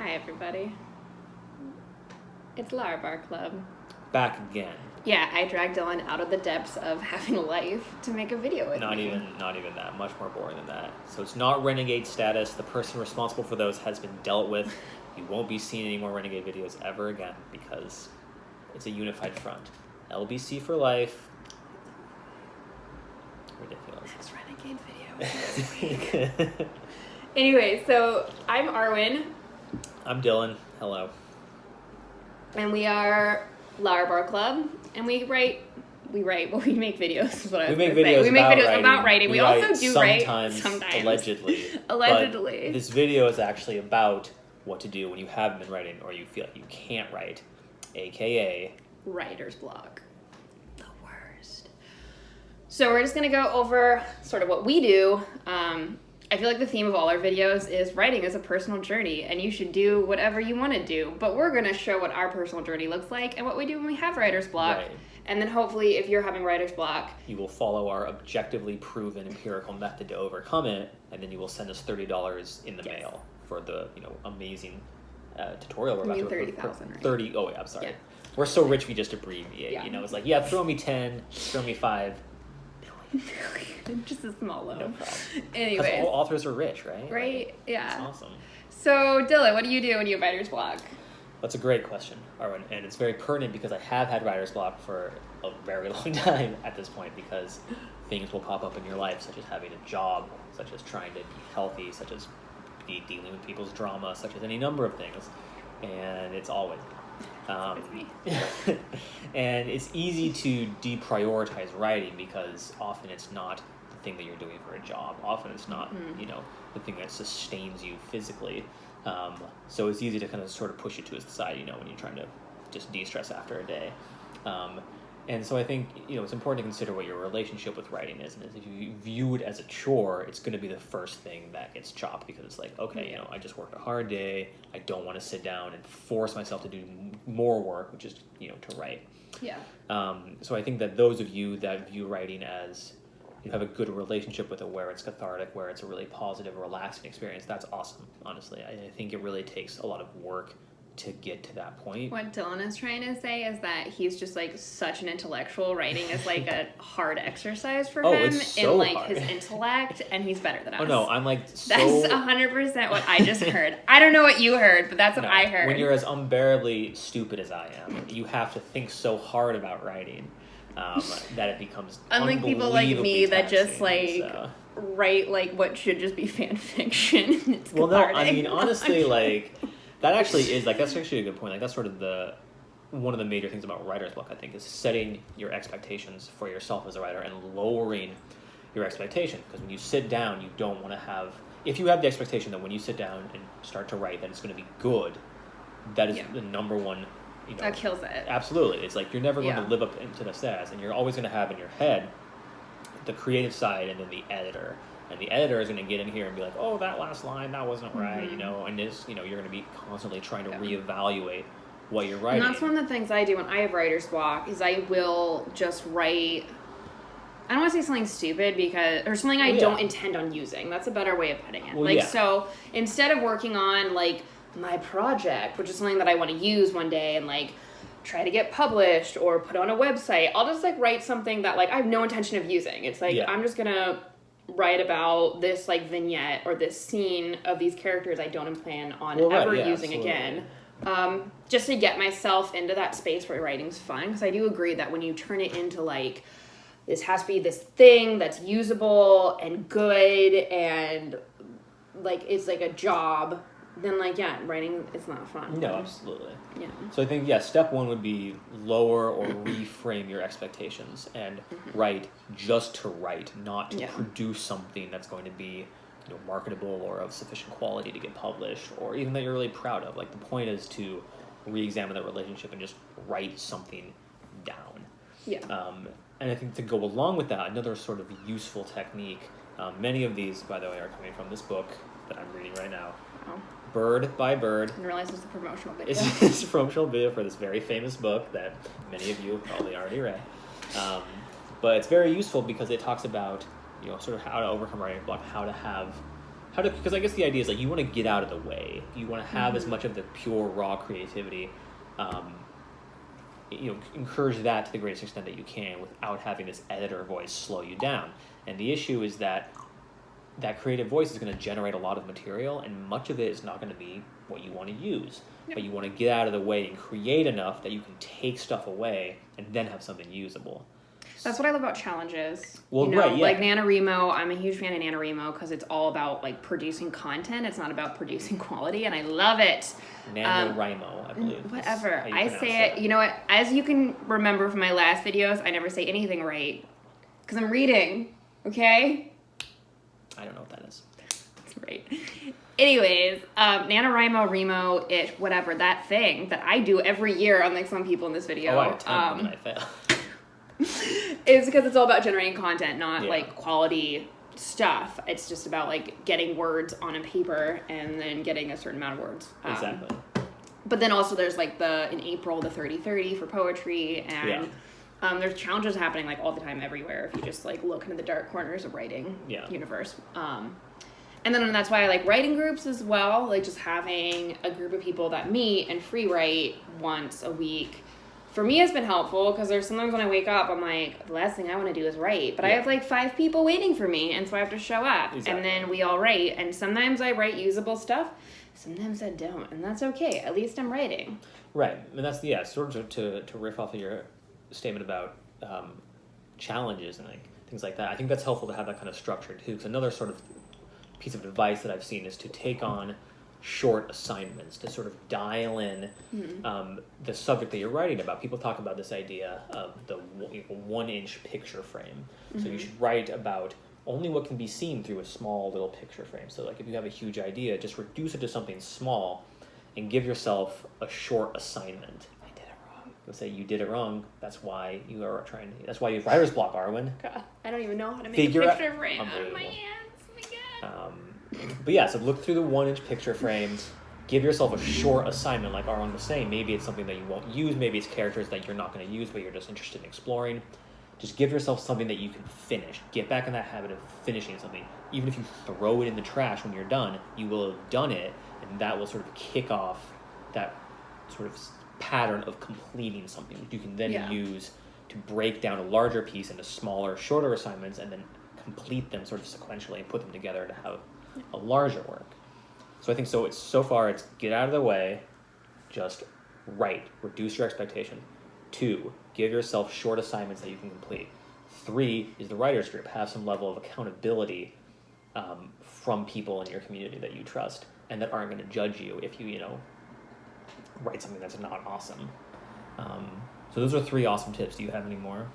Hi, everybody. It's Lara Bar Club. Back again. Yeah, I dragged Dylan out of the depths of having a life to make a video with me. Not even that. Much more boring than that. So it's not Renegade status. The person responsible for those has been dealt with. You won't be seeing any more Renegade videos ever again because it's a unified front. LBC for life. Ridiculous. Next Renegade video. Anyway, so I'm Arwen. I'm Dylan. Hello. And we are Lara Bar Club. And we make videos. Is what we make videos about writing. We also do write sometimes. Allegedly. Allegedly. But this video is actually about what to do when you haven't been writing or you feel like you can't write, aka writer's block. The worst. So we're just going to go over sort of what we do. I feel like the theme of all our videos is writing is a personal journey, and you should do whatever you want to do. But we're going to show what our personal journey looks like and what we do when we have writer's block. Right. And then hopefully, if you're having writer's block, you will follow our objectively proven empirical method to overcome it, and then you will send us $30 in the mail for the amazing tutorial we're about to 30,000, right? 30. Oh wait, I'm sorry. Yeah. We're so rich we just abbreviate. Yeah. It's like throw me 10, throw me 5. Just a small loan. No problem. Anyways. Because all authors are rich, right? Right, like, yeah. It's awesome. So, Dylan, what do you do when you have writer's block? That's a great question, Arwen, and it's very pertinent because I have had writer's block for a very long time at this point because things will pop up in your life, such as having a job, such as trying to be healthy, such as dealing with people's drama, such as any number of things, and it's always and it's easy to deprioritize writing because often it's not the thing that you're doing for a job. Often it's not, the thing that sustains you physically. So it's easy to kind of sort of push it to the side, when you're trying to just de-stress after a day. And so I think, it's important to consider what your relationship with writing is. And if you view it as a chore, it's going to be the first thing that gets chopped because it's like, okay, I just worked a hard day. I don't want to sit down and force myself to do more work, which is, to write. Yeah. So I think that those of you that view writing as you have a good relationship with it, where it's cathartic, where it's a really positive, relaxing experience, that's awesome, honestly. I think it really takes a lot of work to get to that point. What Dylan is trying to say is that he's just like such an intellectual. Writing is like a hard exercise for him it's so in like hard. his intellect, and he's better than us. Oh no, I'm like so... That's 100% what I just heard. I don't know what you heard, but that's what I heard. When you're as unbearably stupid as I am, you have to think so hard about writing that it becomes unlike people like me that just like write like what should just be fan fiction. It's well, cathartic. no, I mean honestly, like that actually is like that's actually a good point. Like that's sort of one of the major things about writer's block, I think, is setting your expectations for yourself as a writer and lowering your expectation. Because when you sit down, you don't want to have. If you have the expectation that when you sit down and start to write, that it's going to be good, that is the number one. That kills it. Absolutely. It's like you're never going to live up to the status, and you're always going to have in your head the creative side and then the editor. And the editor is going to get in here and be like, oh, that last line, that wasn't right, and this, you're going to be constantly trying to reevaluate what you're writing. And that's one of the things I do when I have writer's block is I will just write, I don't want to say something stupid or something I don't intend on using. That's a better way of putting it. So instead of working on like my project, which is something that I want to use one day and like try to get published or put on a website, I'll just like write something that like I have no intention of using. It's like I'm just gonna write about this like vignette or this scene of these characters I don't plan on ever using again, just to get myself into that space where writing's fun. Because I do agree that when you turn it into like this has to be this thing that's usable and good and like it's like a job, then like writing is not fun. No, absolutely. Yeah. So I think step one would be lower or reframe your expectations and write just to write, not to produce something that's going to be marketable or of sufficient quality to get published or even that you're really proud of. Like the point is to re-examine that relationship and just write something down. Yeah. And I think to go along with that, another sort of useful technique. Many of these, by the way, are coming from this book that I'm reading right now. Oh. Bird by Bird. I didn't realize it was a promotional video. It's a promotional video for this very famous book that many of you probably already read. But it's very useful because it talks about, sort of how to overcome writing block, how to have because I guess the idea is like you want to get out of the way. You want to have as much of the pure raw creativity, encourage that to the greatest extent that you can without having this editor voice slow you down. And the issue is that creative voice is going to generate a lot of material, and much of it is not going to be what you want to use. Yep. But you want to get out of the way and create enough that you can take stuff away and then have something usable. That's what I love about challenges. Well, right, yeah. Like NaNoWriMo, I'm a huge fan of NaNoWriMo because it's all about like producing content. It's not about producing quality, and I love it. NaNoWriMo, I believe. Whatever. I say it. You know what? As you can remember from my last videos, I never say anything right because I'm reading. Okay? I don't know what that is. That's right. Anyways, NaNoWriMo, Remo, it, whatever, that thing that I do every year, unlike some people in this video. Oh, I attempt and I fail. Is because it's all about generating content, not like quality stuff. It's just about like getting words on a paper and then getting a certain amount of words. Exactly. But then also there's like in April, the 30-30 for poetry, and there's challenges happening like all the time everywhere if you just like look into the dark corners of writing universe. And then that's why I like writing groups as well, like just having a group of people that meet and free write once a week. For me, it's been helpful because there's sometimes when I wake up, I'm like, the last thing I want to do is write. But I have like 5 people waiting for me, and so I have to show up. Exactly. And then we all write. And sometimes I write usable stuff. Sometimes I don't. And that's okay. At least I'm writing. Right. And that's, sort of to riff off of your statement about challenges and like things like that. I think that's helpful to have that kind of structure too. Because another sort of piece of advice that I've seen is to take on short assignments to sort of dial in the subject that you're writing about. People talk about this idea of the 1-inch picture frame. So you should write about only what can be seen through a small little picture frame. So like if you have a huge idea, just reduce it to something small and give yourself a short assignment. I did it wrong. You'll say you did it wrong. That's why you are trying to, that's why you have writer's block, Arwen. God, I don't even know how to make a picture frame out of my hands. Oh my God. But so look through the 1-inch picture frames, give yourself a short assignment like Arwen was saying. Maybe it's something that you won't use, maybe it's characters that you're not going to use but you're just interested in exploring. Just give yourself something that you can finish. Get back in that habit of finishing something. Even if you throw it in the trash when you're done, you will have done it, and that will sort of kick off that sort of pattern of completing something, which you can then use to break down a larger piece into smaller, shorter assignments and then complete them sort of sequentially and put them together to have a larger work. So I think so far it's get out of the way, just write, reduce your expectation. 2, give yourself short assignments that you can complete. 3 is the writer's group. Have some level of accountability from people in your community that you trust and that aren't going to judge you if you write something that's not awesome. So those are 3 awesome tips. Do you have any more?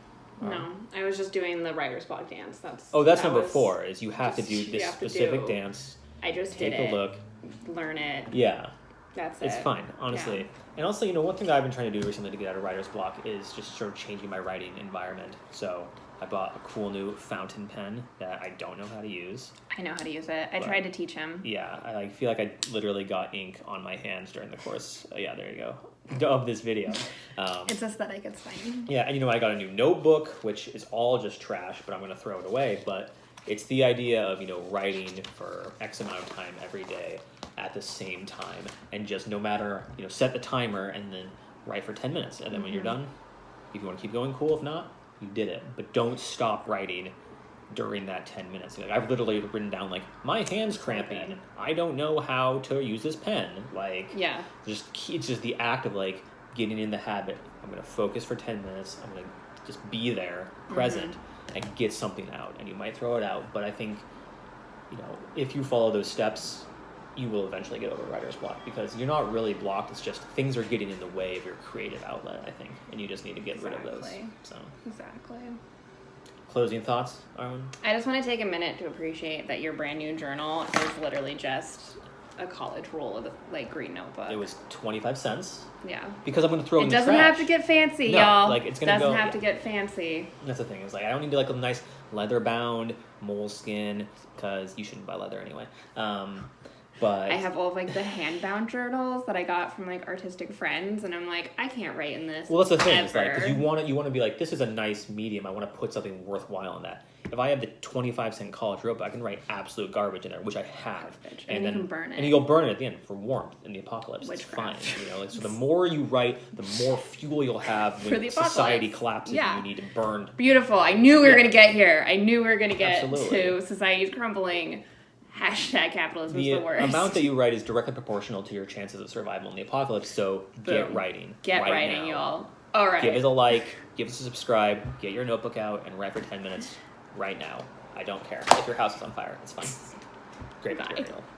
No, I was just doing the writer's block dance. That's number 4. Is you have to do this specific dance. I just take a look, learn it. Yeah, that's it. It's fine, honestly. Yeah. And also, one thing that I've been trying to do recently to get out of writer's block is just sort of changing my writing environment. So I bought a cool new fountain pen that I don't know how to use. I know how to use it. I tried to teach him. Yeah, I feel like I literally got ink on my hands during the course. There you go. Of this video. It's aesthetic, it's fine. Yeah, and I got a new notebook, which is all just trash, but I'm going to throw it away. But it's the idea of, writing for X amount of time every day at the same time. And just no matter, set the timer and then write for 10 minutes. And then when you're done, if you want to keep going, cool. If not, you did it. But don't stop writing during that 10 minutes. Like, I've literally written down, like, my hand's cramping. I don't know how to use this pen. Like, it's just the act of, like, getting in the habit. I'm going to focus for 10 minutes. I'm going to just be there, present, and get something out. And you might throw it out, but I think, if you follow those steps, you will eventually get over writer's block because you're not really blocked. It's just things are getting in the way of your creative outlet, I think, and you just need to get rid of those. So Exactly. Closing thoughts, Arwen? I just want to take a minute to appreciate that your brand new journal is literally just a college roll of like green notebook. It was 25 cents. Yeah. Because I'm going to throw it in the trash. It doesn't have to get fancy, y'all. Like it's going to go. Doesn't have to get fancy. That's the thing. It's like I don't need like a nice leather bound moleskin because you shouldn't buy leather anyway. But I have all of like the hand-bound journals that I got from like artistic friends, and I'm like, I can't write in this. Well, that's the thing. It's like, because you want to be like, this is a nice medium. I want to put something worthwhile in that. And if I have the 25-cent college rope, I can write absolute garbage in there, which I have. And then you can burn it. And you'll burn it at the end for warmth in the apocalypse. Witchcraft. It's fine. So the more you write, the more fuel you'll have when society collapses and you need to burn. Beautiful. I knew we were going to get here. I knew we were going to get to society's crumbling. Hashtag capitalism is the worst. The amount that you write is directly proportional to your chances of survival in the apocalypse, so get writing. Get writing, y'all. All right. Give us a like, give us a subscribe, get your notebook out, and write for 10 minutes right now. I don't care. If your house is on fire, it's fine. Great material.